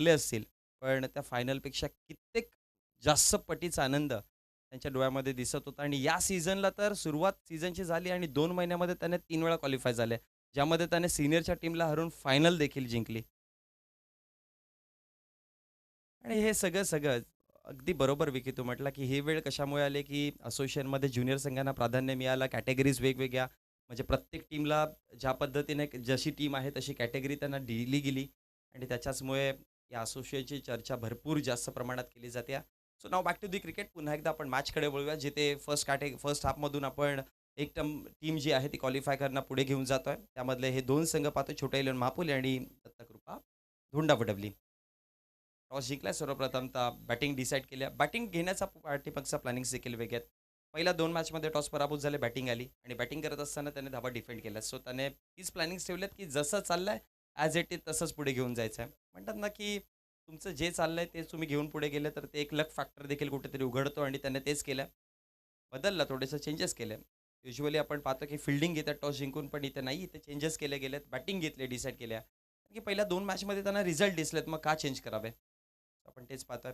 ले असतील, पण त्या फायनलपेक्षा कित्येक जास्त पटीचा आनंद त्यांच्या डोळ्यामध्ये दिसत होता आणि या सीझनला तर सुरुवात सीझनची झाली आणि 2 महिन्यामध्ये त्याने 3 वेळा क्वालिफाय झाले, ज्यामध्ये त्याने सीनियरच्या टीमला हरवून फायनल देखील जिंकली. आणि हे सगळं अगदी बरोबर विकी तू म्हटला, की ही वेळ कशामुळे आली, की असोसिएशनमध्ये ज्युनियर संघांना प्राधान्य मिळालं, कॅटेगरीज वेगवेगळ्या म्हणजे प्रत्येक टीमला ज्या पद्धतीने जशी टीम आहे तशी कॅटेगरी त्यांना दिली गेली आणि त्याच्याचमुळे या असोसिएशनची चर्चा भरपूर जास्त प्रमाणात केली जाते. So now back to the cricket. पुन्हा एकदा आपण मॅचकडे वळूया, जिथे फर्स्ट हाफमधून आपण एक टीम जी आहे ती क्वालिफाय करणं पुढे घेऊन जातोय. त्यामधले हे 2 संघ पाहतो, छोटा इलेवन महापुले आणि दत्तकृपा धुंडावडवली. टॉस जिंकला सर्वप्रथम तर बॅटिंग डिसाईड केल्या. बॅटिंग घेण्याचा पाठीमागचा प्लॅनिंग्स देखील वेगळ्या आहेत. पहिल्या 2 मॅचमध्ये टॉस पराभूत झाले, बॅटिंग आली आणि बॅटिंग करत असताना त्याने धावा डिफेंड केल्या. सो त्याने तीच प्लॅनिंग्स ठेवल्यात, की जसं चाललंय ॲज इट इज तसंच पुढे घेऊन जायचं आहे. म्हणतात ना, की तुमचं जे चाललंय तेच तुम्ही घेऊन पुढे गेले तर ते एक लक फॅक्टर देखील कुठेतरी उघडतो आणि त्याने तेच केलं. बदललं, थोडेसे चेंजेस केले. युजुअली आपण पाहतो, की फील्डिंग घेतात टॉस जिंकून, पण इथे नाही. इथे चेंजेस केले गेलेत. बॅटिंग घेतले, डिसाईड केल्या. की पहिल्या 2 मॅचमध्ये त्यांना रिझल्ट दिसलेत, मग का चेंज करावे? आपण तेच पाहतोय.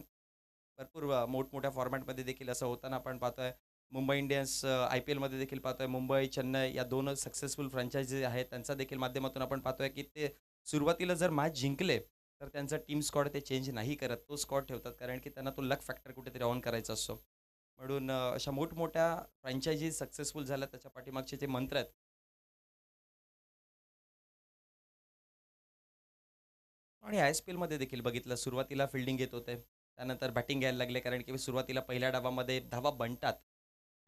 भरपूर मोठमोठ्या फॉर्मॅटमध्ये देखील असं होताना आपण पाहतोय. मुंबई इंडियन्स IPLमध्ये देखील पाहतोय. मुंबई, चेन्नई या 2 सक्सेसफुल फ्रँचायझी आहेत. त्यांचा देखील माध्यमातून आपण पाहतोय, की ते सुरुवातीला जर मॅच जिंकले, तर त्यांचा टीम स्क्वॉड ते चेंज नाही करत. तो स्क्वॉड ठेवतात कारण की त्यांना तो लक फॅक्टर कुठेतरी ऑन करायचा असतो. म्हणून अशा मोठमोठ्या फ्रँचायझी सक्सेसफुल झाल्या त्याच्या पाठीमागचे जे मंत्र आहेत. आणि ISPLमध्ये देखील बघितलं, सुरुवातीला फिल्डिंग घेत होते. त्यानंतर बॅटिंग घ्यायला लागले कारण की सुरुवातीला पहिल्या डावामध्ये धावा बनतात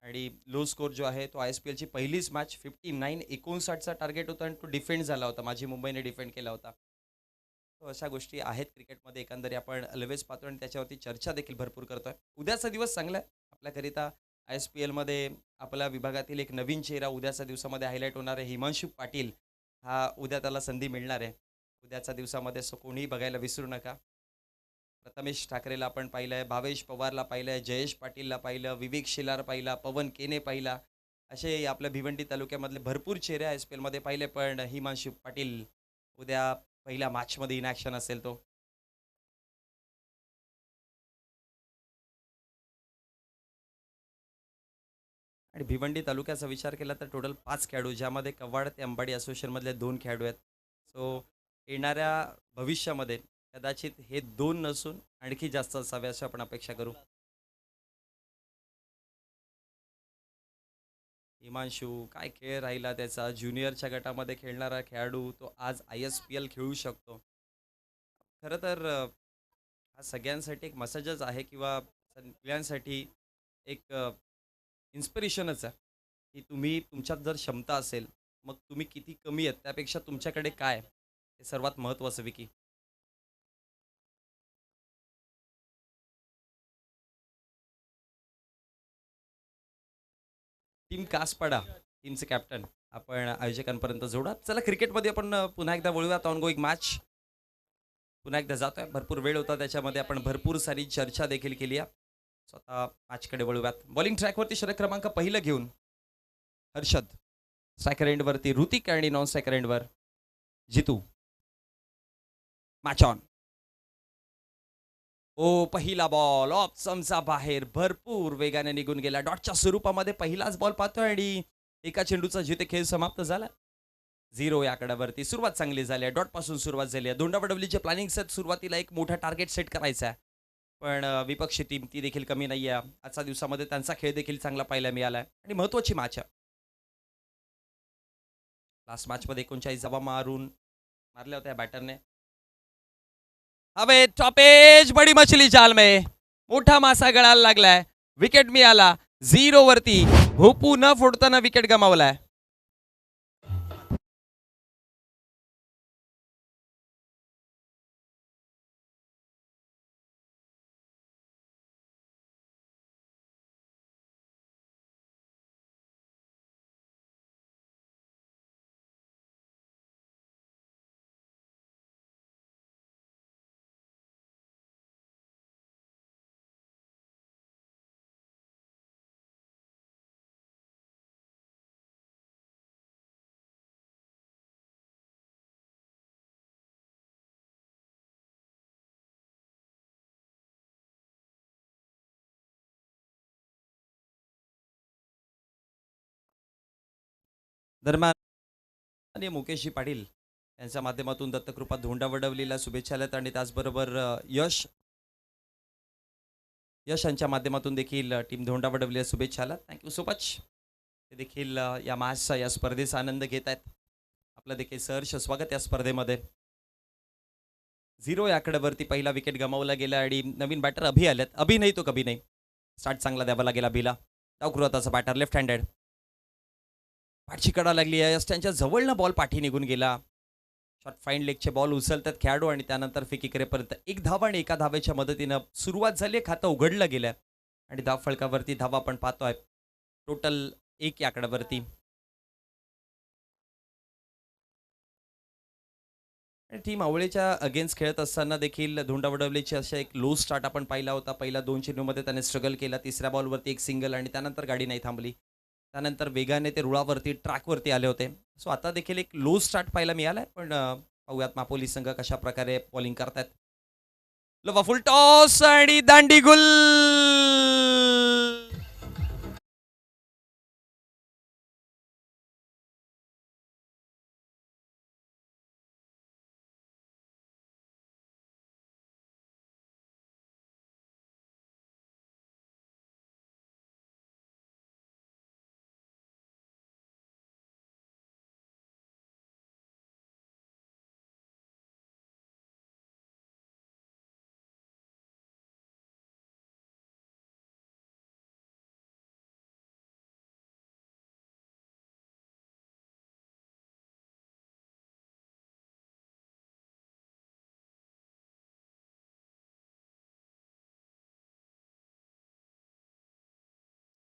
आणि लो स्कोर जो आहे तो ISPLची पहिलीच मॅच 59-59चा टार्गेट होता आणि तो डिफेंड झाला होता. माझी मुंबईने डिफेंड केला होता. तो अशा गोष्टी आहेत क्रिकेटमध्ये एकंदरी आपण अलवेज पाहतो आणि त्याच्यावरती चर्चा देखील भरपूर करतोय. उद्याचा दिवस चांगला आहे आपल्याकरिता. ISPLमध्ये आपल्या विभागातील एक नवीन चेहरा उद्याच्या दिवसामध्ये हायलाईट होणार आहे. हिमांशू पाटील हा उद्या त्याला संधी मिळणार आहे. उद्याच्या दिवसामध्ये सो कोणीही बघायला विसरू नका. प्रथमेश ठाकरेला आपण पाहिलंय, भावेश पवारला पाहिलंय, जयेश पाटीलला पाहिलं, विवेक शिलार पाहिला, पवन केने पाहिला. असे आपल्या भिवंडी तालुक्यामधले भरपूर चेहरे ISPLमध्ये पाहिले, पण हिमांशू पाटील उद्या पहिल्या मॅचमध्ये इन ॲक्शन असेल तो. आणि भिवंडी तालुक्याचा विचार केला तर टोटल 5 खेळाडू, ज्यामध्ये कव्वाड ते अंबाडी असोसिएशनमधले 2 खेळाडू आहेत. सो येणाऱ्या भविष्यामध्ये कदाचित हे 2 नसून आणखी जास्त असावे अशी आपण अपेक्षा करू. हिमांशू काय खेळ राहिला त्याचा, ज्युनियरच्या गटामध्ये खेळणारा खेळाडू तो आज ISPL खेळू शकतो. खरं तर हा सगळ्यांसाठी एक मेसेजच आहे किंवा सगळ्यांसाठी एक इन्स्पिरेशनच आहे, की तुम्ही तुमच्यात जर क्षमता असेल, मग तुम्ही किती कमी आहेत त्यापेक्षा तुमच्याकडे काय आहे, हे सर्वात महत्त्वाचं विकी. टीम कासपाडा, टीमचे कॅप्टन आपण आयोजकांपर्यंत जोडा. चला क्रिकेटमध्ये आपण पुन्हा एकदा वळूयात. ऑनगोईंग मॅच पुन्हा एकदा जातोय. भरपूर वेळ होता त्याच्यामध्ये आपण भरपूर सारी चर्चा देखील केली आहे. स्वतः मॅचकडे वळूयात. बॉलिंग ट्रॅकवरती षटक क्रमांक पहिलं घेऊन हर्षद, स्ट्रायकर एंडवरती ऋतिक आणि नॉन स्ट्रायकर एंडवर जितू. Match on. ओ पहिला बॉल ऑफ समचा बाहेर भरपूर वेगाने निघून गेला. डॉटच्या स्वरूपामध्ये पहिलाच बॉल पाहतोय आणि एका चेंडूचा जिथे खेळ समाप्त झाला. 0 या आकड्यावरती सुरुवात चांगली झाली आहे. डॉट पासून सुरुवात झाली आहे. धोंडावडवलीचे प्लॅनिंग set सुरुवातीला एक मोठा टार्गेट सेट करायचा आहे. पण विपक्षी टीम ती देखील कमी नाही आहे. आजच्या दिवसामध्ये त्यांचा खेळ देखील चांगला पाहायला मिळाला आहे आणि महत्त्वाची मॅच आहे. लास्ट मॅचमध्ये 39 धावा मारल्या होत्या बॅटरने. हवे टॉपेज बडी मछली जाल में. मोठा मासा गळायला लागलाय. विकेट मिळाला 0 वरती. भोपू न फोडताना विकेट गमावलाय. दरम्यान आणि मुकेशजी पाटील यांच्या माध्यमातून दत्तकृपा धोंडावडवलीला शुभेच्छा आल्यात आणि त्याचबरोबर यश यांच्या माध्यमातून देखील टीम धोंडावडवलीला शुभेच्छा आल्यात. Thank you so much. ते देखील या मॅचचा या स्पर्धेचा आनंद घेत आहेत. आपलं देखील सहर्ष स्वागत या स्पर्धेमध्ये. 0 या आकड्यावरती पहिला विकेट गमावला गेला आणि नवीन बॅटर अभि आल्यात. अभि नाही तो कभी नाही. स्टार्ट चांगला द्यावा लागेल अभिला. डावकृताचा बॅटर लेफ्ट हँडेड. पाठची कडा लागली आहे. त्यांच्या जवळनं बॉल पाठी निघून गेला. शॉर्ट फाईन लेगचे बॉल उचलतात खेळाडू आणि त्यानंतर फेकी करेपर्यंत 1 धावा आणि 1 धावेच्या मदतीनं सुरुवात झाली. खातं उघडलं गेलं आणि धाव फलकावरती धावा आपण पाहतोय. टोटल 1 या आकड्यावरती. आणि टीम आवळेच्या अगेन्स्ट खेळत असताना देखील धोंडावडवलीची अशा एक लो स्टार्ट आपण पाहिला होता. पहिला 2 चेंडूमध्ये त्याने स्ट्रगल केला. तिसऱ्या बॉलवरती एक सिंगल आणि त्यानंतर गाडी नाही थांबली. त्यानंतर वेगाने ते रुळावरती ट्रॅकवरती आले होते. सो आता देखील एक लो स्टार्ट पाहायला मिळालाय. पण पाहूयात मापोली संघ कशा प्रकारे बॉलिंग करतायत. लवा फुल टॉस आणि दांडी गुल.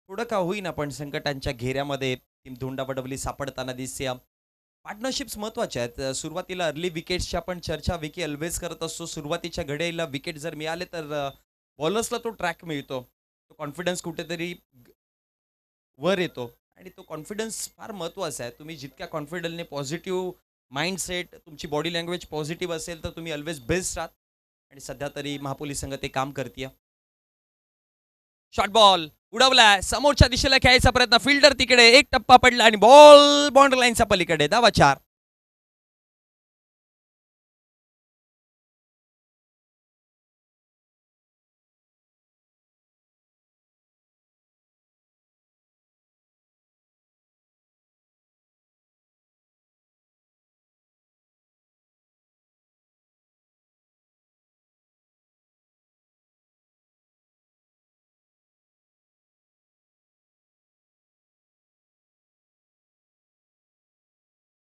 थोडं का होईना पण संकटांच्या घेऱ्यामध्ये टीम धोंडावडवली सापडताना दिसते. पार्टनरशिप्स महत्त्वाच्या आहेत. सुरुवातीला अर्ली विकेट्सची आपण चर्चा विकी ऑलवेज करत असतो. सुरुवातीच्या घड्याला विकेट जर मिळाले तर बॉलर्सला तो ट्रॅक मिळतो. तो कॉन्फिडन्स कुठेतरी वर येतो आणि तो कॉन्फिडन्स फार महत्त्वाचा आहे. तुम्ही जितक्या कॉन्फिडन्सने पॉझिटिव्ह माइंडसेट तुमची बॉडी लँग्वेज पॉझिटिव्ह असेल तर तुम्ही ऑलवेज बेस्ट राहत आणि सध्या तरी महापोली संघ ते काम करते. शॉर्ट बॉल उडवलाय. समोरच्या दिशेला खेळायचा प्रयत्न. फिल्डर तिकडे. एक टप्पा पडला आणि बॉल बाउंड्री लाईनच्या पलीकडे. धावा 4.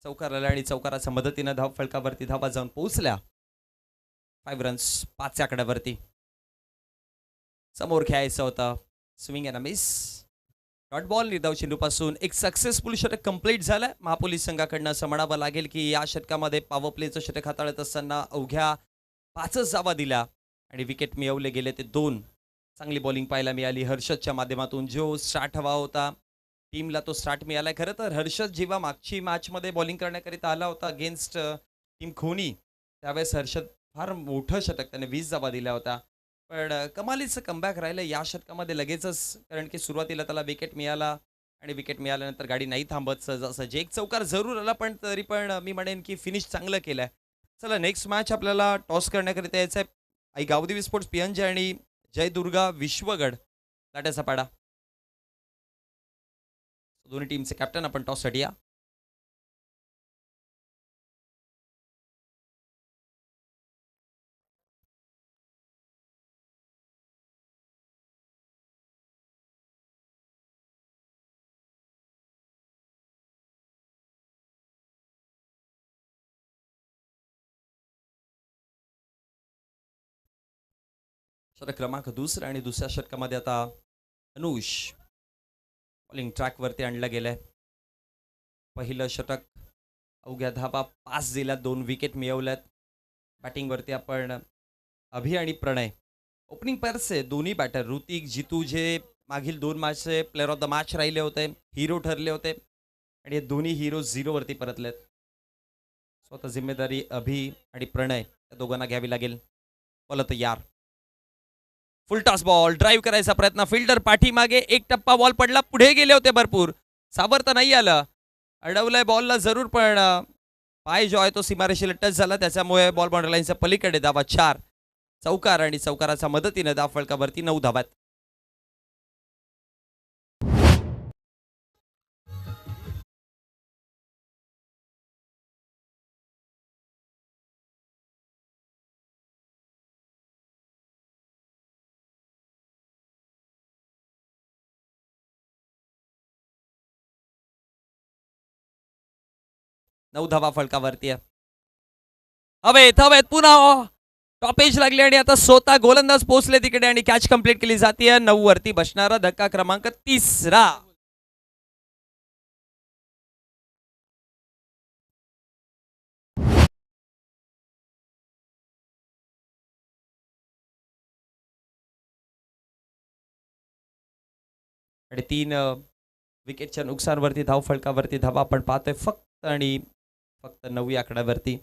चौकार आला आणि चौकाराच्या मदतीनं धाव फलकावरती धावा जाऊन पोहोचल्या. 5 रन्स 5 आकड्यावरती. समोर खेळायचं होतं. Swing and miss. Dot ball निर्धाव चेंडूपासून एक सक्सेसफुल षटक कंप्लीट झालं. महापोली संघाकडनं असं म्हणावं लागेल की या षटकामध्ये पॉवर प्लेचं षटक हाताळत असताना अवघ्या 5च धावा दिल्या आणि विकेट मिळवले गेले ते 2. चांगली बॉलिंग पाहायला मिळाली हर्षदच्या माध्यमातून. जो स्टार्ट हवा होता टीमला तो स्टार्ट मिळालाय. खरं तर हर्षद जेव्हा मागची मॅचमध्ये बॉलिंग करण्याकरिता आला होता अगेन्स्ट टीम खोनी त्यावेळेस हर्षद फार मोठं षटक त्याने 20 धावा दिल्या होत्या. पण कमालीचं कमबॅक राहिलं या षटकामध्ये लगेचच. कारण की सुरुवातीला त्याला विकेट मिळाला आणि विकेट मिळाल्यानंतर गाडी नाही थांबत सहजासहजी. एक चौकार जरूर आला पण तरी पण मी म्हणेन की फिनिश चांगलं केलं आहे. चला नेक्स्ट मॅच आपल्याला टॉस करण्याकरिता यायचं आहे. आई गावदेवी स्पोर्ट्स पियंजे आणि जयदुर्गा विश्वगड लाट्याचा पाडा. दोन्ही टीमचे कॅप्टन आपण टॉससाठी या. षटक क्रमांक 2 आणि दुसऱ्या षटकामध्ये आता अनुष बॉलिंग ट्रॅकवरती आणलं गेलंय. पहिलं षटक अवघ्या धावा 5 दिल्यात. 2 विकेट मिळवल्यात. बॅटिंगवरती आपण अभि आणि प्रणय ओपनिंग पेअर्स आहे. दोन्ही बॅटर ऋतिक जितू जे मागील 2 मॅचचे प्लेअर ऑफ द मॅच राहिले होते. हिरो ठरले होते आणि हे दोन्ही हिरो 0वरती परतलेत. स्वतः जिम्मेदारी अभि आणि प्रणय या दोघांना घ्यावी लागेल. बोला तयार. फुल टॉस बॉल ड्राईव्ह करायचा प्रयत्न. फिल्डर पाठीमागे. एक टप्पा बॉल पडला. पुढे गेले होते भरपूर. सावरता नाही आलं अडवलाय बॉलला जरूर पण पाय जो आहे तो सीमारेषेला टच झाला त्याच्यामुळे बॉल बाउंड्री लाईनच्या पलीकडे धावा 4. चौकार आणि चौकाराच्या मदतीने धाव फलकावरती 9 धावात. नऊ धावा फलकावरती आहे. हवेत हवेत पुन्हा टॉप एज लागली आणि आता स्वतः गोलंदाज पोहोचले तिकडे आणि कॅच कंप्लीट केली जाते. 9 वरती बसणारा धक्का क्रमांक 3रा. आणि 3 विकेटच्या नुकसानवरती धाव फलकावरती धावा आपण पाहतोय फक्त आणि फक्त 9 या आकड्यावरती.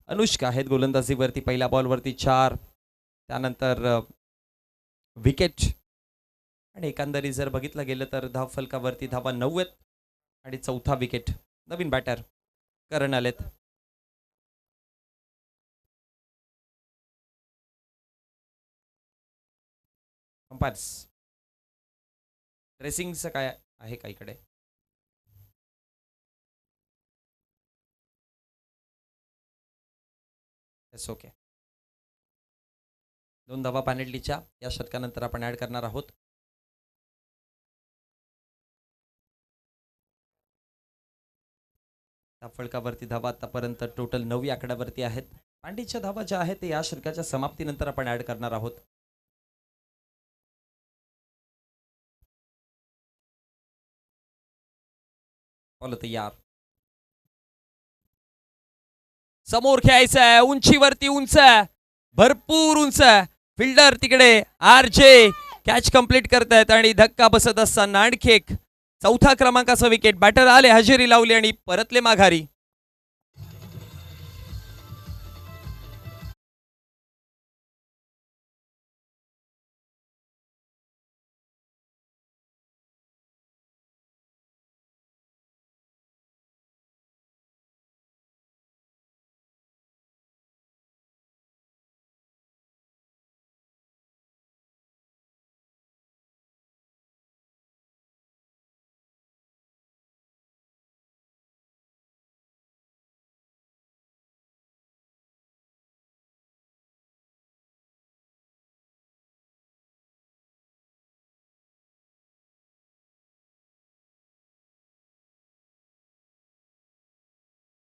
अनुष्का आहेत गोलंदाजीवरती. पहिल्या बॉलवरती 4, त्यानंतर विकेट आणि एकंदरीत जर बघितलं गेलं तर धाव फलकावरती धावा 9 आहेत आणि चौथा विकेट. नवीन बॅटर करण आलेत. अंपायर्स ड्रेसिंगचं काय आहे का इकडे? Yes okay. 2 धावा पॅनल्टीच्या या षटकानंतर आपण ऍड करणार आहोत. त्या फलकावरती धावा आतापर्यंत टोटल 9 आकड्यावरती आहेत. पांडीच्या धावा ज्या आहेत ते या षटकाच्या समाप्तीनंतर आपण ऍड करणार आहोत. बॉल तयार. समोर खेळायचं आहे. उंचीवरती उंच, भरपूर उंच. फिल्डर तिकडे RJ कॅच कंप्लीट करतायत आणि धक्का बसत असताना आणखी एक चौथा क्रमांकाचा विकेट. बॅटर आले, हजेरी लावली आणि परतले माघारी.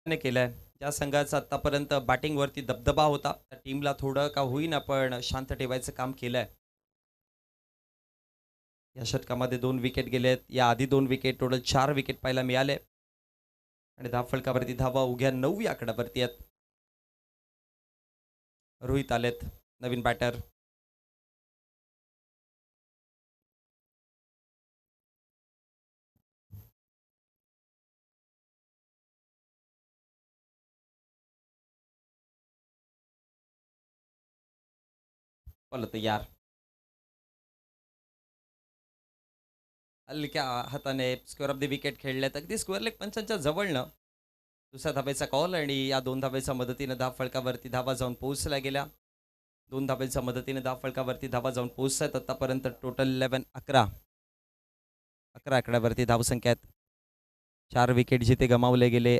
केलाय ज्या संघाचा आतापर्यंत बॅटिंग वरती दबदबा होता त्या टीमला थोडं का होईना पण शांत ठेवायचं काम केलंय. या षटकामध्ये 2 विकेट गेलेत. या आधी 2 विकेट, टोटल 4 विकेट पाहायला मिळाले आणि धाव फलकावरती धावा उघ्या 9 आकड्यावरती आहेत. रोहित आलेत, नवीन बॅटर. बॉल तयार. हलक्या हाताने स्क्वेअर ऑफ द विकेट खेळल्यात. अगदी स्क्वेअर लेग पंचांच्या जवळनं दुसऱ्या धावेचा कॉल आणि या 2 धावेच्या मदतीने धाव फलकावरती धावा जाऊन पोहोचल्या गेल्या. 2 धावेच्या मदतीने धाव फलकावरती धावा जाऊन पोहोचतात. आतापर्यंत टोटल 11 आकड्यावरती धावसंख्या आहेत. 4 विकेट जिथे गमावले गेले.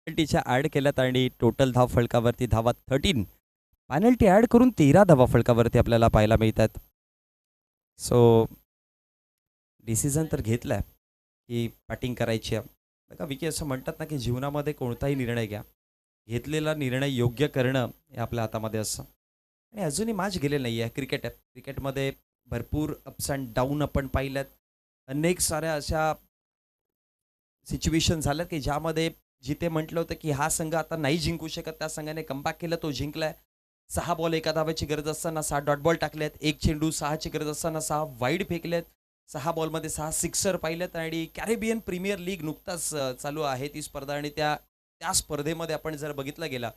पेनल्टीच्या ॲड केल्यात आणि टोटल धाव फलकावरती धावा 13. पेनल्टी ॲड करून 13 धावा फलकावरती आपल्याला पाहायला मिळतात. सो डिसिजन तर घेतलाय की बॅटिंग करायची आहे. बघा विकी असं म्हणतात ना की जीवनामध्ये कोणताही निर्णय घ्या, घेतलेला निर्णय योग्य करणं हे आपल्या हातामध्ये असतं. आणि अजूनही मॅच गेलेली नाही आहे. क्रिकेट आहे. क्रिकेटमध्ये भरपूर अप्स अँड डाऊन आपण पाहिल्यात. अनेक साऱ्या अशा सिच्युएशन झाल्यात की ज्यामध्ये जिथे म्हटलं होतं की हा संघ आता नाही जिंकू शकत, त्या संघाने कमबॅक केलं, तो जिंकलाय. 6 बॉल एका धावेची गरज असताना 6 डॉट बॉल टाकलेत. एक चेंडू 6ची गरज असताना 6 वाईड फेकलेत. 6 बॉलमध्ये 6 सिक्सर पाहिलेत आणि कॅरेबियन प्रीमियर लीग नुकताच चालू आहे ती स्पर्धा आणि त्या त्या स्पर्धेमध्ये आपण जर बघितलं गेला,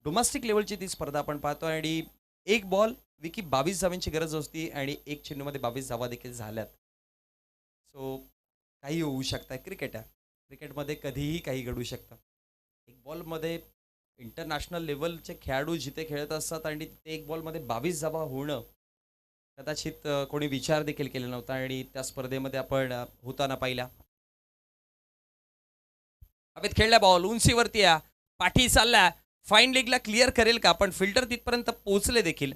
डोमेस्टिक लेव्हलची ती स्पर्धा आपण पाहतो आणि एक बॉल विकी 22 धावांची गरज होती आणि एक चेंडूमध्ये 22 धावा देखील झाल्यात. सो काही होऊ शकतं. क्रिकेट आहे. क्रिकेटमध्ये कधीही काही घडू शकतं. एक बॉलमध्ये इंटरनॅशनल लेवलचे खेळाडू जिथे खेळत असतात आणि ते एक बॉलमध्ये 22 धावा होणं कदाचित कोणी विचार देखील केला नव्हता आणि त्या स्पर्धेमध्ये आपण होताना पाहिल्या. हवेत खेळल्या बॉल उंचीवरती या पाठी चालल्या फाईन लेगला क्लिअर करेल का पण फिल्टर तिथपर्यंत पोहोचले देखील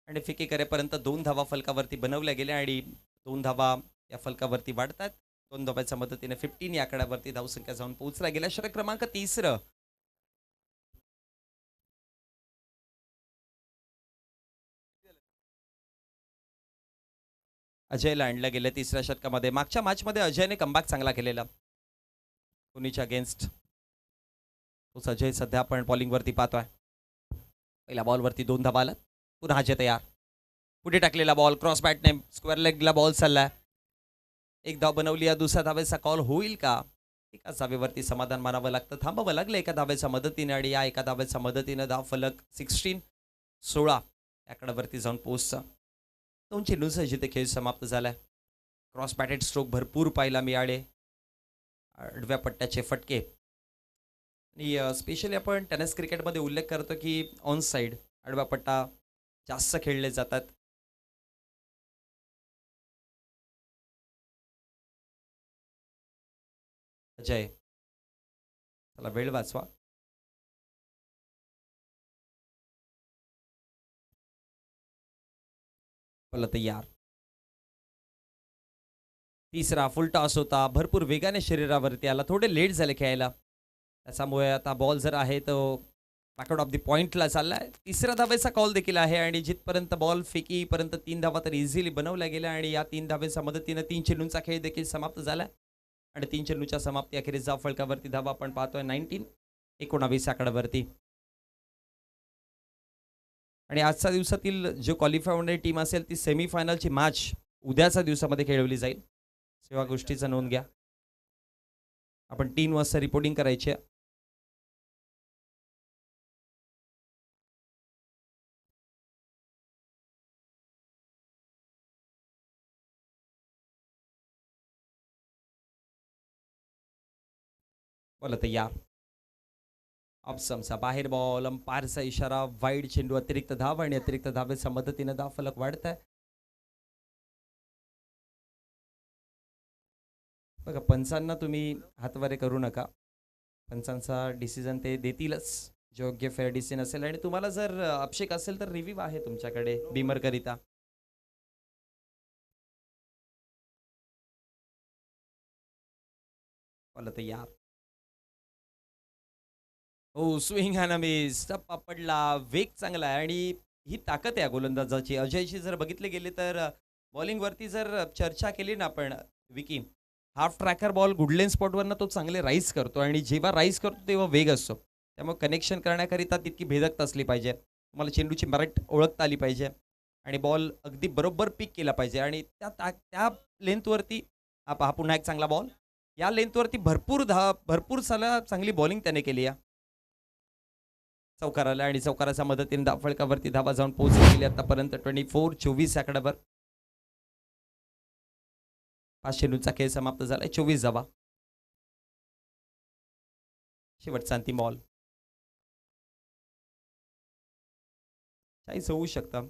आणि फिके करेपर्यंत 2 धावा फलकावरती बनवल्या गेल्या आणि 2 धावा या फलकावरती वाढतात. 2 धावांच्या मदतीने 15 या आकड्यावरती धावसंख्या जाऊन पोहोचला गेल्या. षटक क्रमांक 3 अजयला आणलं गेलं तिसऱ्या षटकामध्ये. मागच्या मॅचमध्ये अजयने कमबॅक चांगला केलेला धोनीच्या अगेन्स्ट. तोच अजय सध्या आपण बॉलिंगवरती पाहतोय. पहिल्या बॉलवरती 2 धावा आलात. पुन्हा अजय तयार. पुढे टाकलेला बॉल क्रॉस बॅटने स्क्वेअर लेगला बॉल चाललाय. एक धाव बनवली आहे. दुसऱ्या धावेचा कॉल होईल का? एकाच धावेवरती समाधान मानावं लागतं. थांबावं लागलं एका धावेच्या मदतीने आणि या एका धावेच्या मदतीनं धाव फलक 16 आकड्यावरती जाऊन पोहोचतं. 2 चेंडूंसह जिथे खेळ समाप्त झालाय. क्रॉस बॅटेड स्ट्रोक भरपूर पाहायला मिळाले. आडव्या पट्ट्याचे फटके आणि स्पेशली आपण टेनिस क्रिकेटमध्ये उल्लेख करतो की ऑन साईड आडवा पट्टा जास्त खेळले जातात. अजय चला वेळ वाचवा. बोला तयार. तिसरा फुल टॉस होता. भरपूर वेगाने शरीरावरती आला. थोडे लेट झाले खेळायला. त्याच्यामुळे आता बॉल जर आहे तो बॅकआउट ऑफ द पॉईंटला चालला आहे. तिसऱ्या धावेचा कॉल देखील आहे आणि जिथपर्यंत बॉल फेकीपर्यंत 3 धावा तर इझिली बनवल्या गेल्या आणि या 3 धावेच्या मदतीनं 3 चेंडूंचा खेळ देखील समाप्त झाला आणि 3 चेंडूच्या समाप्ती अखेरीस जाव फलकावरती धावा आपण पाहतोय 19 आकड्यावरती. आणि आजच्या दिवसातील जो क्वालिफाय होणारी टीम असेल ती सेमीफायनलची मॅच उद्याच्या दिवसामध्ये खेळवली जाईल. सेवा गोष्टीचा नोंद घ्या. आपण 3 वाजता रिपोर्टिंग करायची आहे. बोला तयार. ऑप्शनचा बाहेर बॉल अंपायरचा इशारा वाईड चेंडू अतिरिक्त धाव आणि अतिरिक्त धावेच्या मदतीने धाव फलक वाढत आहे. बघा पंचांना तुम्ही हातवारे करू नका. पंचांचा डिसिजन ते देतीलच योग्य फेअर डिसिजन असेल आणि तुम्हाला जर अभिषेक असेल तर रिव्ह्यू आहे तुमच्याकडे बीमर करिता. बोला तयार. हो स्विंग अँड मिस टप्पा पडला. वेग चांगला आहे आणि ही ताकद आहे गोलंदाजाची. अजयची जर बघितले गेले तर बॉलिंगवरती जर चर्चा केली ना आपण विकी हाफ ट्रॅकर बॉल गुडलेन स्पॉटवरनं तो चांगले राईज करतो आणि जेव्हा राईज करतो तेव्हा वेग असतो. त्यामुळे कनेक्शन करण्याकरिता तितकी भेदकता असली पाहिजे. तुम्हाला चेंडूची मराठ ओळखता आली पाहिजे आणि बॉल अगदी बरोबर पिक केला पाहिजे आणि त्या लेंथवरती हा पुन्हा एक चांगला बॉल. या लेंथवरती भरपूर साला चांगली बॉलिंग त्याने केली आहे. चौकार आला आणि चौकाराच्या मदतीने फळकावरती धावा जाऊन पोहोचली गेली आतापर्यंत 24 आकड्यावर. 5 चेंडूंचा खेळ समाप्त झालाय. 24 धावा. शेवटचा अंतिम बॉल 40 होऊ शकतं.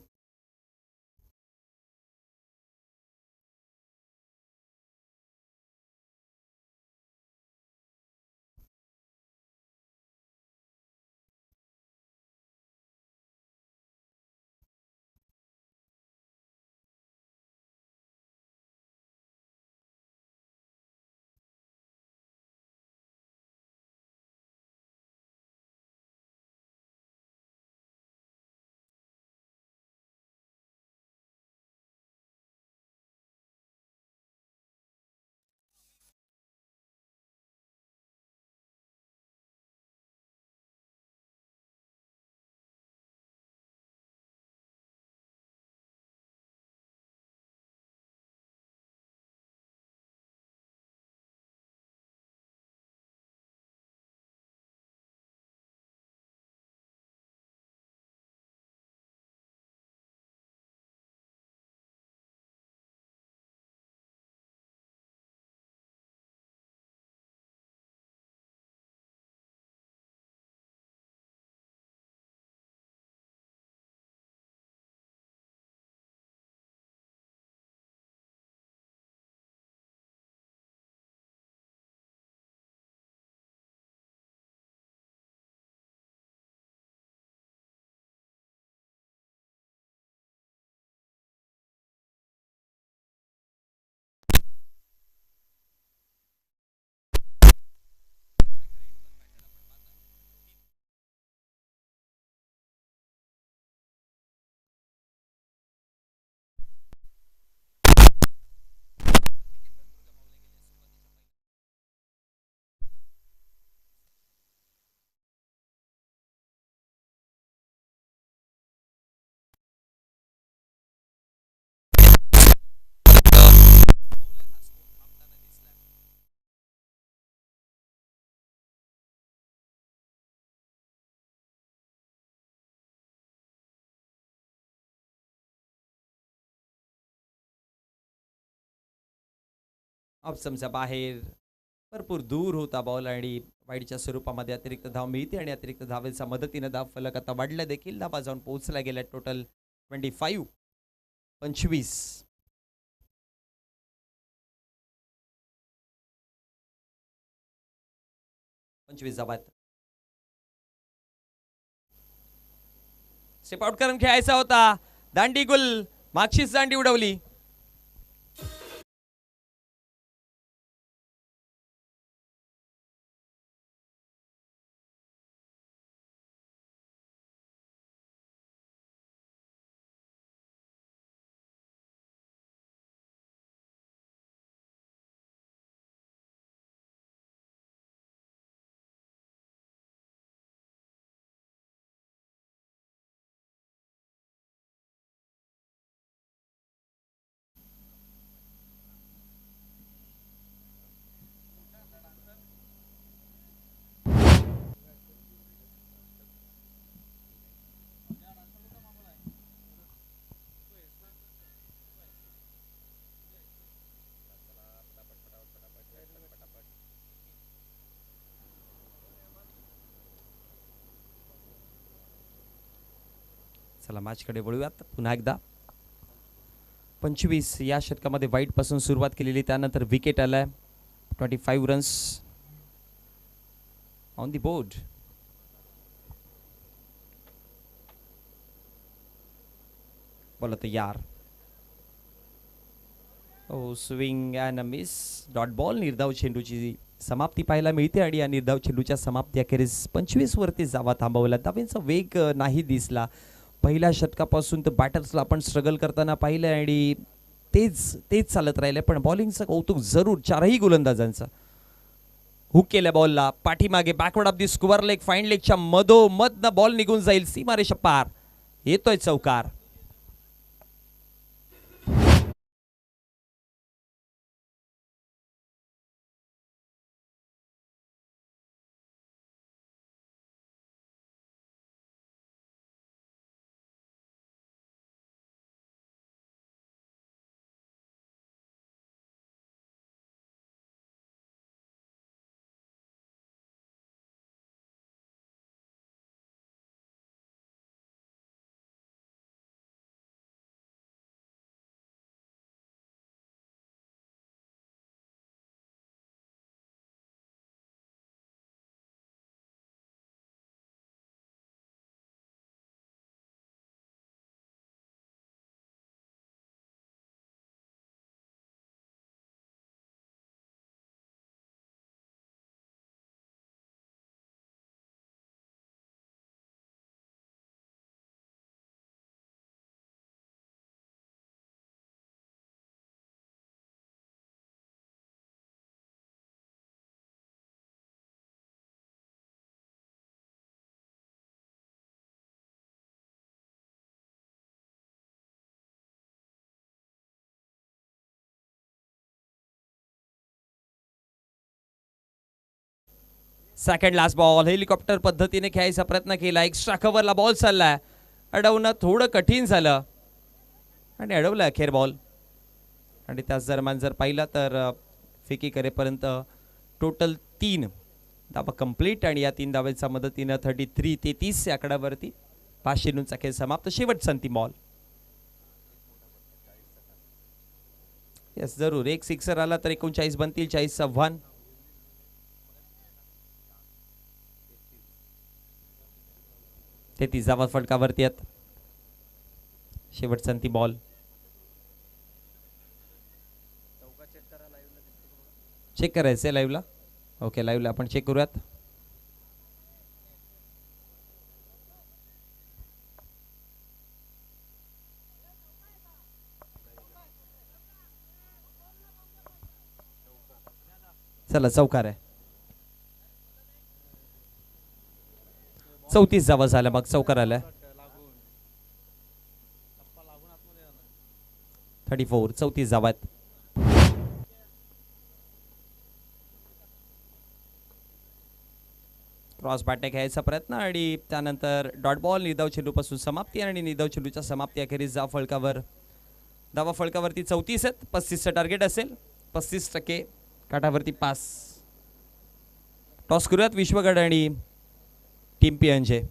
ऑप्शनच्या बाहेर भरपूर दूर होता बॉल आणि वाईडच्या स्वरूपामध्ये अतिरिक्त धाव मिळते आणि अतिरिक्त धावेच्या मदतीने धाव फलक आता वाढला देखील. धावा जाऊन पोहोचला गेला टोटल 25. धावात स्टेप आउट करून खेळायचा होता. दांडी गुल, मागचीच दांडी उडवली. चला मॅचकडे वळूयात पुन्हा एकदा. 25 या षटकामध्ये वाईट पासून सुरुवात केलेली, त्यानंतर विकेट आलाय. 25 runs on the board. Bowler तयार. ओ swing and a miss. Dot ball. निर्धाव चेंडूची समाप्ती पाहायला मिळते आणि या निर्धाव चेंडूच्या समाप्ती अखेरीस 25 वरती जावा थांबवला. धावेचा वेग नाही दिसला. पहिल्या षटकापासून तर बॅटर्सला आपण स्ट्रगल करताना पाहिलं आणि तेच चालत राहिलं. पण बॉलिंगचं कौतुक जरूर चारही गोलंदाजांचं. हुक केल्या बॉलला पाठीमागे backward of the square leg, fine लेगच्या मधोमधनं बॉल निघून जाईल सीमारेषा पार. येतोय चौकार. Second last ball. हेलिकॉप्टर पद्धतीने खेळायचा प्रयत्न केला. एक्स्ट्रा कव्हरला बॉल चाललाय. अडवणं थोडं कठीण झालं आणि अडवलं अखेर बॉल. आणि त्याच दरम्यान जर पाहिलं तर फेकी करेपर्यंत टोटल 3 धावा कंप्लीट आणि या 3 धावेच्या मदतीनं 33 या आकड्यावरती 5 चेंडूंचा खेळ समाप्त. शेवटचा अंतिम बॉल. यस जरूर. एक सिक्सर आला तर 39 बनतील. 40 आव्हान. ते 30 धावा फटकावरती आहेत. शेवटचा अंतिम बॉल. चेक करायचंय लाईव्हला. ओके लाईव्हला आपण चेक करूयात. चला चौकार आहे. 34 धावा झाल्या मग चौकार आलाय. 34 धावा आहेत. क्रॉस बॅटने खेळायचा प्रयत्न आणि त्यानंतर डॉट बॉल. निर्धाव चेंडूपासून समाप्ती आणि निर्धाव चेंडूच्या समाप्ती अखेरीस धावा फळकावरती 34 आहेत. 35चं टार्गेट असेल. 35% काठावरती पास. टॉस करूयात विश्वगड आणि टीम पीएनजे.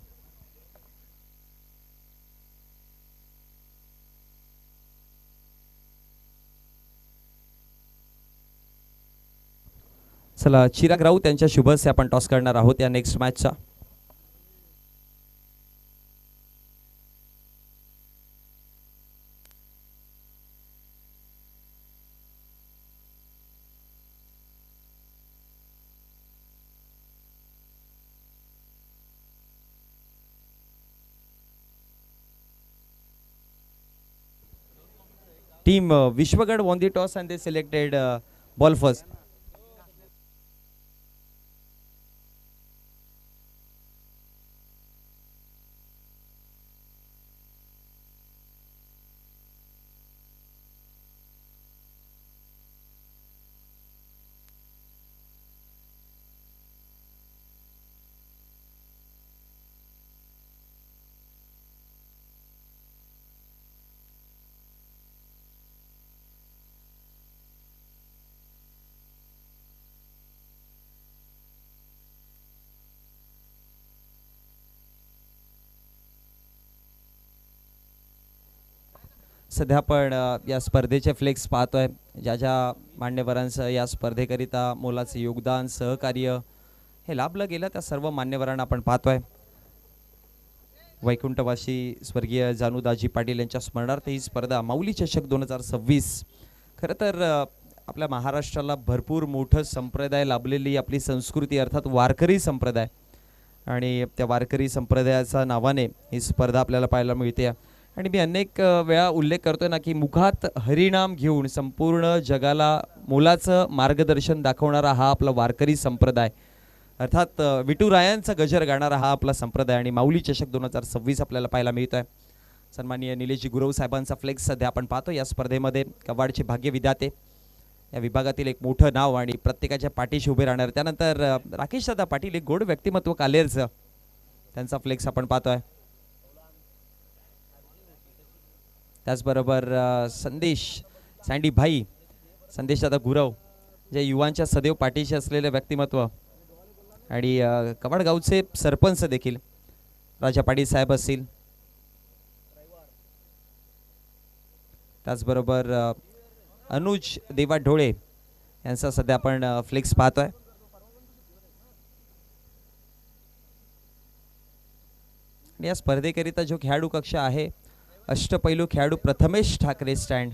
चला चिराग राऊत यांच्या शुभ हस्ते आपण टॉस करणार आहोत या next मॅचचा. Team Vishwagad won the toss and they selected ball first. सध्या आपण या स्पर्धेचे फ्लेक्स पाहतोय. ज्या ज्या मान्यवरांचं या स्पर्धेकरिता मोलाचे योगदान सहकार्य हे लाभलं गेलं त्या सर्व मान्यवरांना आपण पाहतोय. वैकुंठवासी स्वर्गीय जानूदाजी पाटील यांच्या स्मरणार्थ ही स्पर्धा माऊली चषक 2026 खरं तर आपल्या महाराष्ट्राला भरपूर मोठं संप्रदाय लाभलेली आपली संस्कृती अर्थात वारकरी संप्रदाय आणि त्या वारकरी संप्रदायाच्या नावाने ही स्पर्धा आपल्याला पाहायला मिळते. आणि मी अनेक वेळा उल्लेख करतोय ना की मुखात हरिनाम घेऊन संपूर्ण जगाला मोलाचं मार्गदर्शन दाखवणारा हा आपला वारकरी संप्रदाय अर्थात विठुरायांचा गजर गाणारा हा आपला संप्रदाय आणि माऊली चषक 2026 आपल्याला पाहायला मिळत आहे. सन्माननीय निलेशजी गुरव साहेबांचा फ्लेक्स सध्या आपण पाहतो. या स्पर्धेमध्ये कवाडचे भाग्यविधाते या विभागातील एक मोठं नाव आणि प्रत्येकाच्या पाठीशी उभे राहणार. त्यानंतर राकेश दादा पाटील एक गोड व्यक्तिमत्व कालेरचं त्यांचा फ्लेक्स आपण पाहतोय. त्याचबरोबर संदेश सँडी भाई संदेश दादा गुरव जे युवांच्या सदैव पाठीशी असलेले व्यक्तिमत्व आणि कवाडगावचे सरपंच देखील राजा पाटील साहेब असतील. त्याचबरोबर अनुज देवा ढोळे यांचा सध्या आपण फ्लेक्स पाहतोय. आणि या स्पर्धेकरिता जो खेळाडू कक्ष आहे अष्टपैलू खेळाडू प्रथमेश ठाकरे स्टँड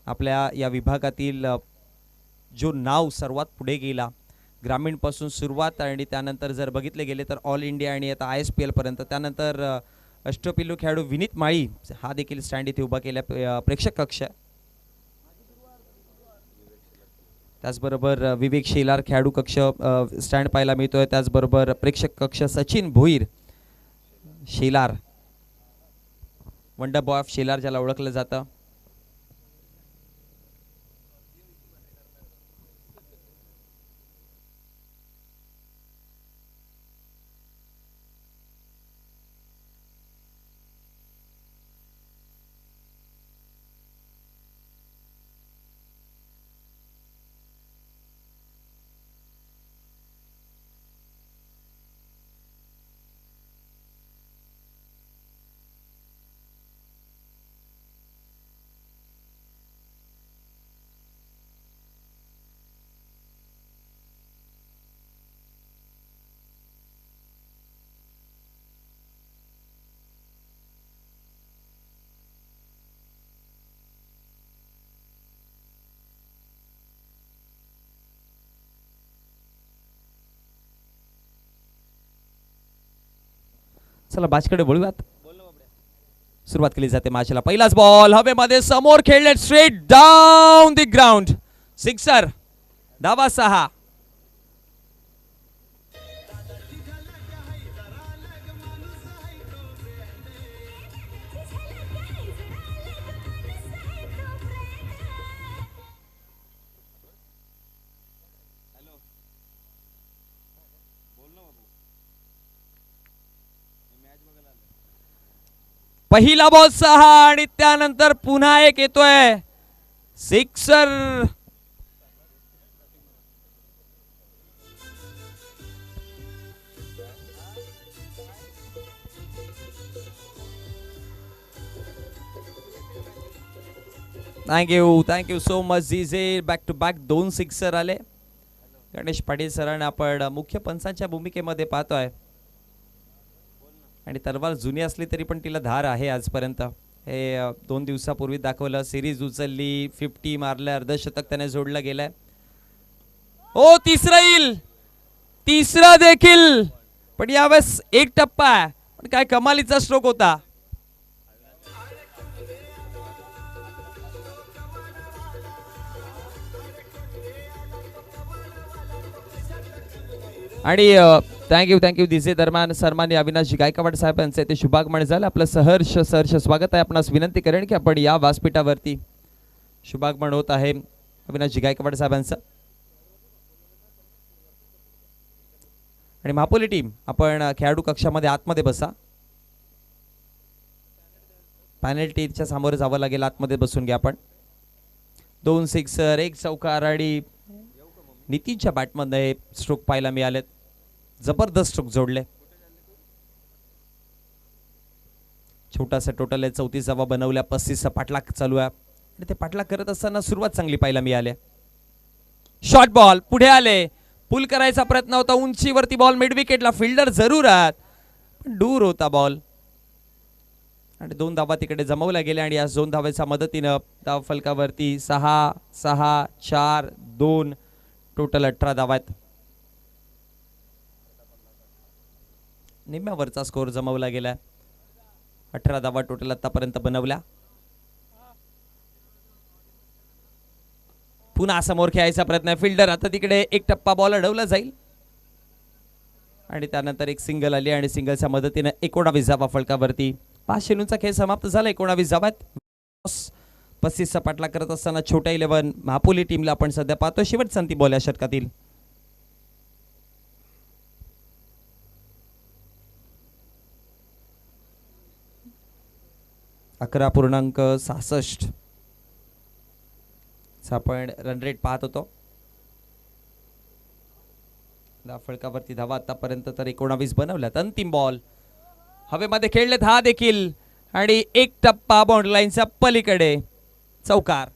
आपल्या या विभागातील जो नाव सर्वात पुढे गेला ग्रामीणपासून सुरुवात आणि त्यानंतर जर बघितले गेले तर ऑल इंडिया आणि आता ISPL पर्यंत. त्यानंतर अष्टपैलू खेळाडू विनीत माळी हा देखील स्टँड इथे उभा केला प्रेक्षक कक्ष. त्याचबरोबर विवेक शेलार खेळाडू कक्ष स्टँड पाहायला मिळतोय. त्याचबरोबर प्रेक्षक कक्ष Sachin Bhoir Shelar wonder boy of Shelar ज्याला ओळखलं जातं. चला बाजकडे वळूयात. सुरुवात केली जाते मॅचला. पहिलाच बॉल हवेमध्ये समोर खेळले straight down the ground. Sixer धावा 6. पहिला बॉल 6 आणि त्यानंतर पुन्हा एक येतोय सिक्सर. थँक्यू सो मच झीजे. बॅक टू बॅक 2 सिक्सर आले. गणेश पाटील सरांना आपण मुख्य पंचांच्या भूमिकेमध्ये पाहतोय. आणि तलवार जुनी असली तरी पण तिला धार आहे आजपर्यंत. हे 2 दिवसापूर्वी दाखवलं. सिरीज उचलली, 50 मारलं, अर्धशतक त्याने जोडलं गेलंय. ओ तिसरा येईल, तिसरा देखील, पण यावेळेस एक टप्पा आहे. पण काय कमालीचा स्ट्रोक होता. आणि थँक्यू दिसे दरम्यान सन्मान्य अविनाश गायकवाड साहेब यांचे ते शुभागमन झालं. आपलं सहर्ष स्वागत आहे. आपणास विनंती करेन की आपण या व्यासपीठावरती शुभागमन होत आहे अविनाश गायकवाड साहेबांचं. आणि महापोली टीम आपण खेळाडू कक्षामध्ये आतमध्ये बसा. पॅनल टीमच्या समोर जावं लागेल, आतमध्ये बसून घ्या आपण. 2 सिक्सर, 1 चौकार आणि नितीनच्या बॅटमध्ये स्ट्रोक पाहायला मिळालेत. जबरदस्त स्ट्रोक जोडले. छोटासा टोटल आहे, 34 धावा बनवल्या, 35 पाठलाग चालू आहे. आणि ते पाठलाग करत असताना सुरुवात चांगली पाहायला मिळाली. शॉर्ट बॉल पुढे आले, पुल करायचा प्रयत्न होता, उंचीवरती बॉल मिड विकेटला, फिल्डर जरूर आहात पण दूर होता बॉल. आणि 2 धावा तिकडे जमवल्या गेल्या. आणि या 2 धावेच्या मदतीनं धाव फलकावरती 6-6-4-2 टोटल 18 धावा आहेत. निम्म्यावरचा स्कोर जमवला गेला. 18 धावा टोटल आतापर्यंत बनवल्या. पुन्हा समोर खेळायचा प्रयत्न आहे. फिल्डर आता तिकडे एक टप्पा बॉल अडवला जाईल. आणि त्यानंतर एक सिंगल आली आणि सिंगलच्या मदतीने 19 धावा फलकावरती. 5 चेंडूंचा खेळ समाप्त झाला. 19 धावात 35 पाठलाग करत असताना छोट्या 11 महापोली टीमला आपण सध्या पाहतो. शेवट संधी बॉल या षटकातील. .66 आपण रन रेट पाहत होतो. फळकावरती धावा आतापर्यंत तर 19 बनवल्यात. अंतिम बॉल हवेमध्ये खेळलेत, हा देखील, आणि एक टप्पा बाउंड्री लाईनच्या पलीकडे चौकार.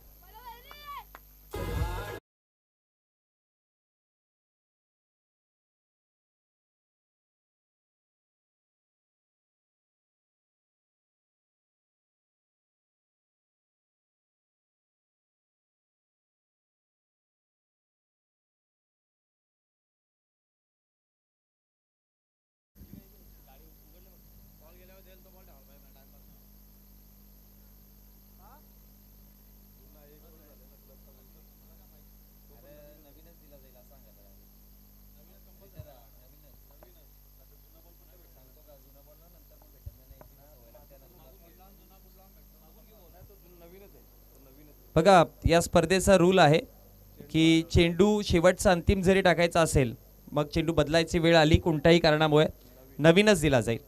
बघा, या स्पर्धेचा रूल आहे की चेंडू शेवटचा अंतिम जरी टाकायचा असेल, मग चेंडू बदलायची वेळ आली कोणत्याही कारणामुळे, नवीनच दिला जाईल.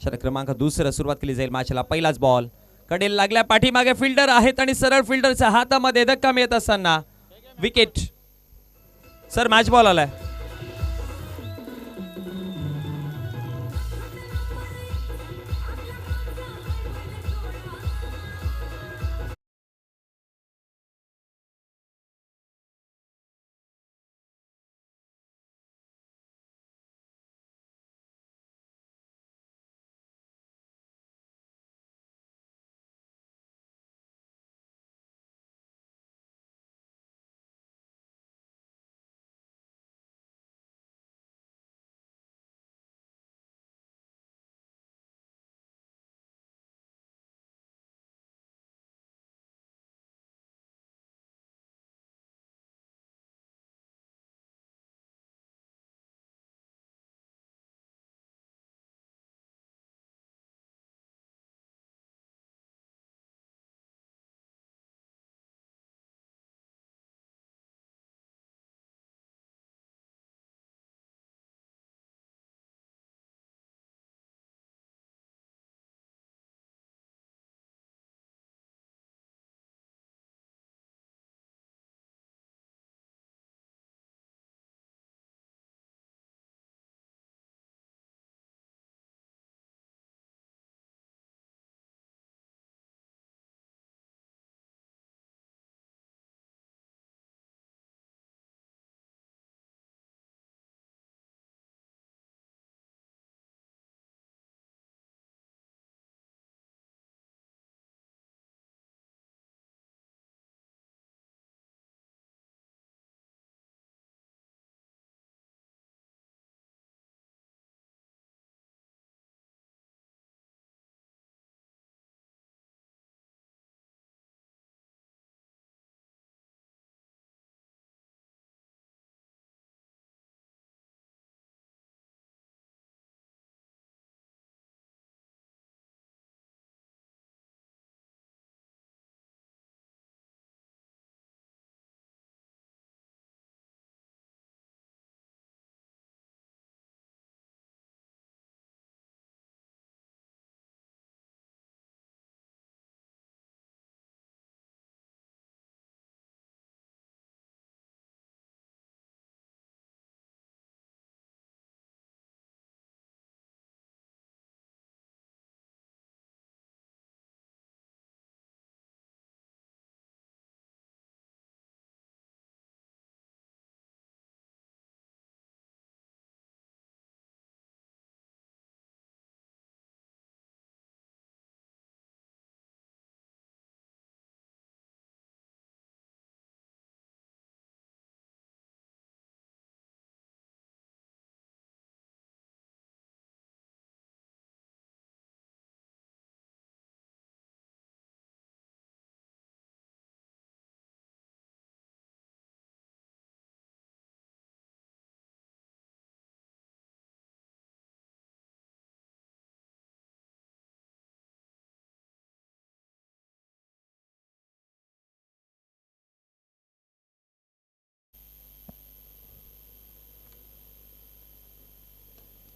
षटक क्रमांक 2 सुरुवात केली जाईल मॅचला. पहिलाच बॉल कडेल लागल्या, पाठीमागे फिल्डर आहेत आणि सरळ फिल्डरच्या हातामध्ये धक्का मिळत असताना विकेट. सर मॅच बॉल आलाय.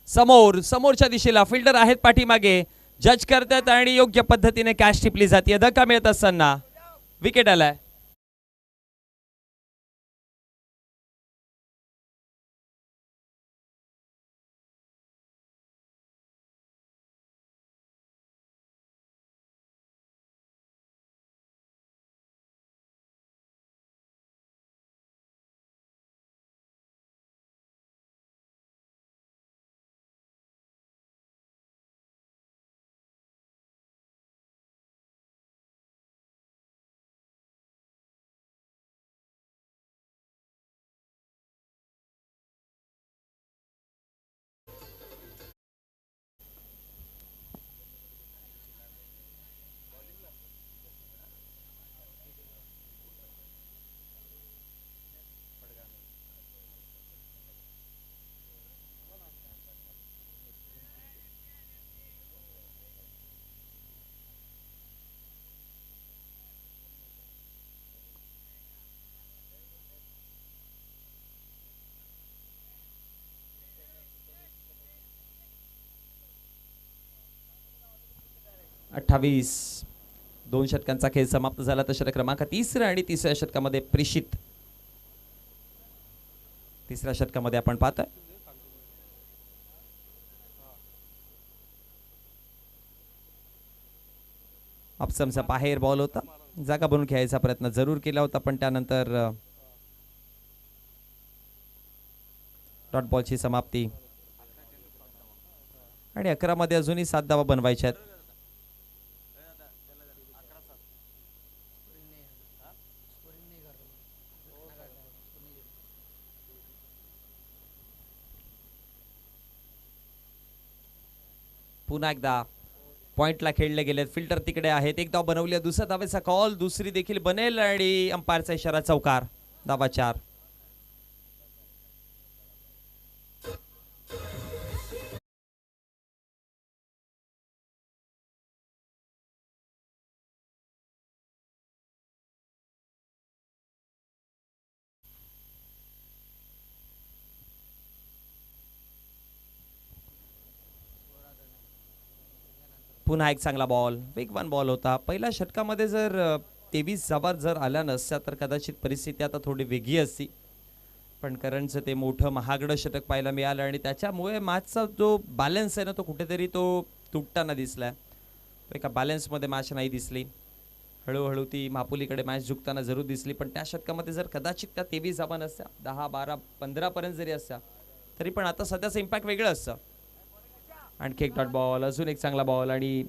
समोर समोरच्या दिशेला फिल्डर आहेत पाठीमागे, जज करतात आणि योग्य पद्धतीने कॅच टिपली जाते. धक्का मिळत असताना विकेट आलाय. अठ्ठावीस. 2 षटकांचा खेळ समाप्त झाला. तर षटक क्रमांक 3 आणि तिसऱ्या षटकामध्ये प्रेषित. तिसऱ्या षटकामध्ये आपण पाहतोय अपसमचा बाहेर बॉल होता. जागा बनवून खेळायचा प्रयत्न जरूर केला होता, पण त्यानंतर डॉट बॉलची समाप्ती. आणि 11 मध्ये अजूनही 7 धावा बनवायच्या आहेत. पुन्हा एकदा पॉइंटला खेळले गेलेत. फिल्टर तिकडे आहेत. एक धाव बनवली. दुसऱ्या धावेचा कॉल, दुसरी देखील बनेल आणि अंपायरचा इशारा चौकार. धावा 4. पुन्हा एक चांगला बॉल, वेगवान बॉल होता. पहिल्या षटकामध्ये जर 23 धावा जर आल्या नसत्या तर कदाचित परिस्थिती आता थोडी वेगळी असती. पण करणचं ते मोठं महागडं षटक पाहायला मिळालं आणि त्याच्यामुळे मॅचचा जो बॅलन्स आहे ना, तो कुठेतरी तो तुटताना दिसलाय. एका बॅलन्समध्ये मॅच नाही दिसली. हळूहळू ती मापुलीकडे मॅच झुकताना जरूर दिसली. पण त्या षटकामध्ये जर कदाचित त्या 23 धावा नसत्या, 10, 12, 15 पर्यंत जरी असत्या, तरी पण आता सध्याचं इम्पॅक्ट वेगळं असतं. आणखी एक डॉट बॉल, अजून एक चांगला बॉल आणि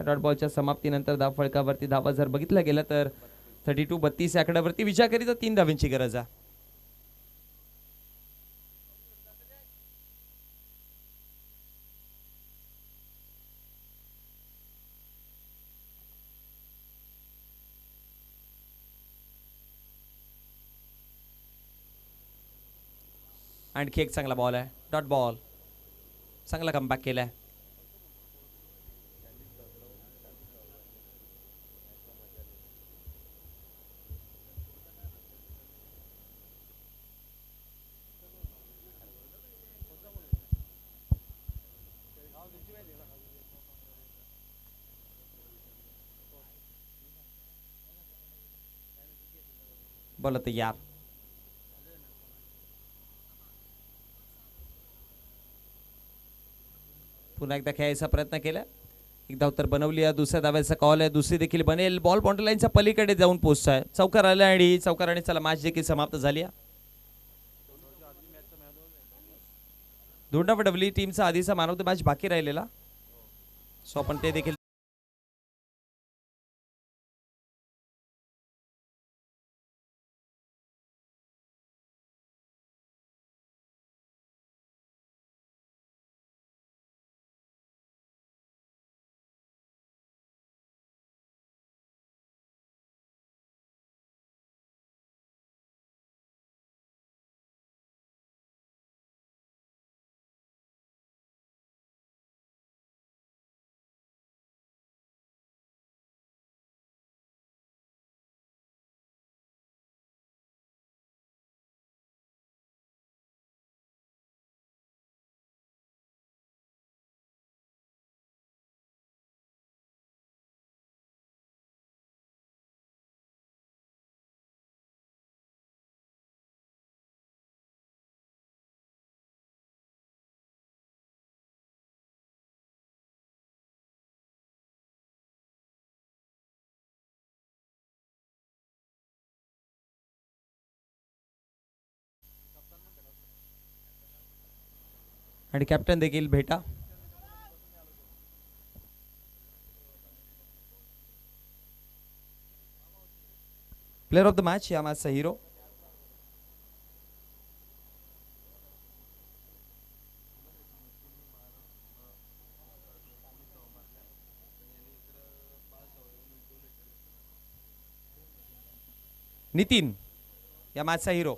डॉट बॉलच्या समाप्तीनंतर धाव फळकावरती धावा जर बघितलं गेलं तर 32 या आकड्यावरती विजयाकरिता 3 धावांची गरज आहे. आणखी एक चांगला बॉल आहे, डॉट बॉल. चांगला कमबॅक केलाय. बॉल तयार. पुन्हा एकदा खेळायचा प्रयत्न केला. एक धाव तर बनवली आहे. दुसऱ्या धाव्याचा कॉल आहे, दुसरी देखील बनेल. बॉल बाउंड्री लाईनच्या पलीकडे जाऊन पोहोचतोय. चौकार आला आणि चौकाराने चला मॅच देखील समाप्त झाली आहे. धोंडावडवली टीमचा आधीचा मॅन ऑफ द मॅच बाकी राहिलेला, सो आपण ते देखील आणि कॅप्टन देखील भेटा. प्लेअर ऑफ द मॅच या मॅचचा हिरो नितीन या मॅचचा हिरो.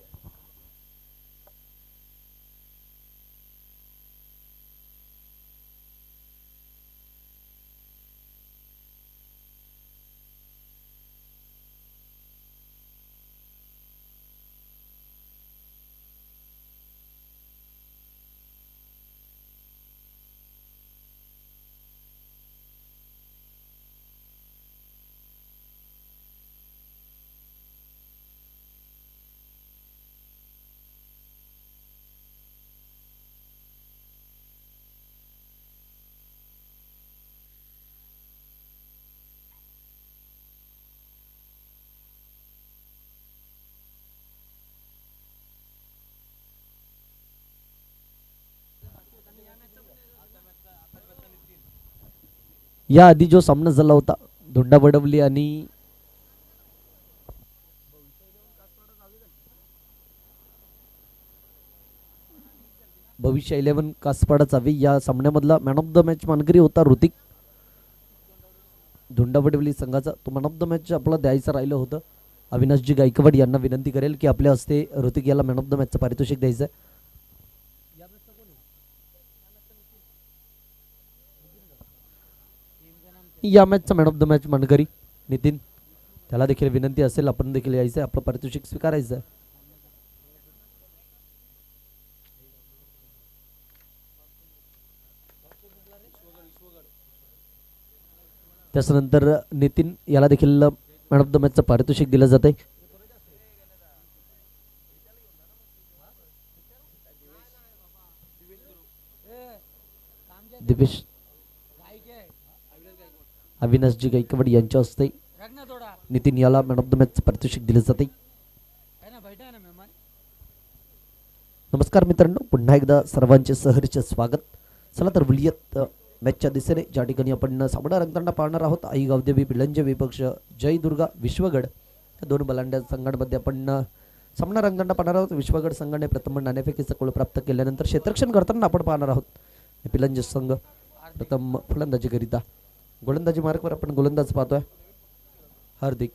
या आधी जो सामना झाला होता धोंडा बडवली आणि भविष्य 11 कासपाडा चावी या सामन्यामधला मॅन ऑफ द मॅच मानकरी होता ऋतिक. धोंडा बडवली संघाचा तो मॅन ऑफ द मॅच आपला द्यायचं राहिलं होतं. अविनाशजी गायकवाड यांना विनंती करेल की आपल्या हस्ते ऋतिक याला मॅन ऑफ द मॅचचं पारितोषिक द्यायचं आहे. या मॅचचा मॅन ऑफ द मॅच मानकरी नितीन, त्याला देखील विनंती असेल आपण देखील यायचं आहे, आपलं पारितोषिक स्वीकारायचं आहे. त्याच्यानंतर नितीन याला देखील मॅन ऑफ द मॅचचं पारितोषिक दिलं जाते. दिवेश अविनाशजी गायकवाड यांच्या हस्ते नितीन याला मॅन ऑफ द मॅच पारितोषिक दिले जाते. नमस्कार मित्रांनो, पुन्हा एकदा सर्वांचे सहर्ष स्वागत. चला तर बोलूयात मॅचच्या दिशेने, ज्या ठिकाणी आपण सामना रंगताना पाहणार आहोत. आई गावदेवी पिळंजे विपक्ष जय दुर्गा विश्वगड या दोन बलांड्या संघांमध्ये आपण सामना रंगताना पाहणार आहोत. विश्वगड संघाने प्रथम नाणेफेकीचा गोल प्राप्त केल्यानंतर क्षेत्ररक्षण करताना आपण पाहणार आहोत. पिळंजे संघ प्रथम फलंदाजी करिता गोलंदाजी मार्कवर आपण गोलंदाज पाहतोय हार्दिक.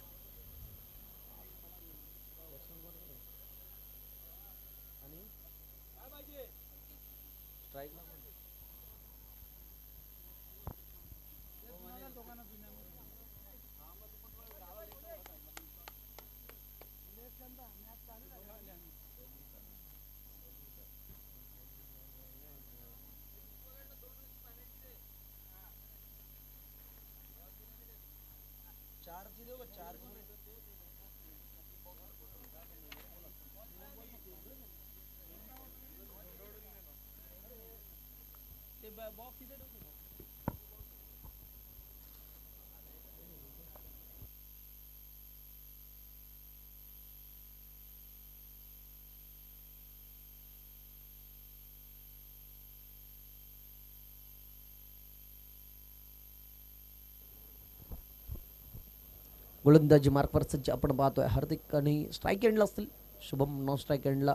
गोलंदाजी मार्कवर सज्ज आपण पाहतोय हार्दिक आणि स्ट्राईक एंडला असतील शुभम, नॉन स्ट्राईक एंडला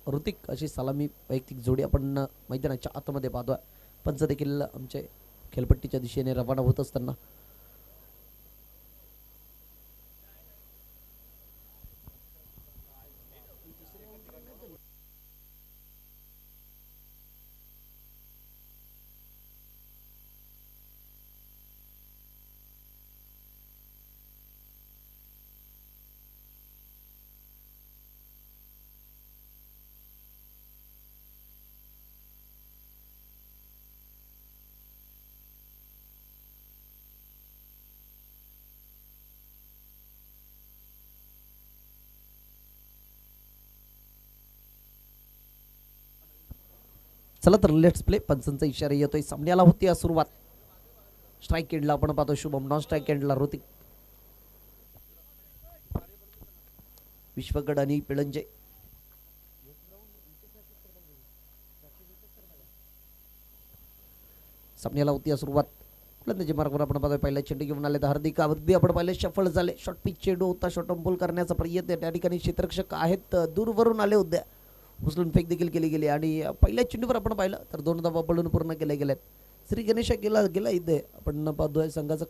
ऋतिक अशी सलामी वैयक्तिक जोडी आपण मैदानाच्या आतमध्ये पाहतोय. पंच देखील आमचे खेळपट्टीच्या दिशेने रवाना होत असताना चला तर लेट्स प्ले. पंचांचा इशारा येतोय. सामन्याला होती सुरुवात. स्ट्राईक एंडला आपण पाहतो शुभम, नॉन स्ट्राईक एंडला ऋतिक. विश्वगड आणि पिळंजे सामन्याला होती सुरुवात. फलंदाजी मार्गावर आपण पाहतोय पहिला चेंडू घेऊन आले तर हार्दिक अगदी आपण पाहिले शफल झाले. शॉर्ट पिच चेंडू होता. शॉर्ट ऑन बॉल करण्याचा प्रयत्न त्या ठिकाणी क्षेत्ररक्षक आहेत दूरवरून आले होते. उचलून फेक देखील केली गेली आणि पहिल्या चेंडूवर आपण पाहिलं तर 2 धावा पडून पूर्ण केल्या गेल्यात. श्री गणेश गेला इथे आपण पाहतोय संघाचा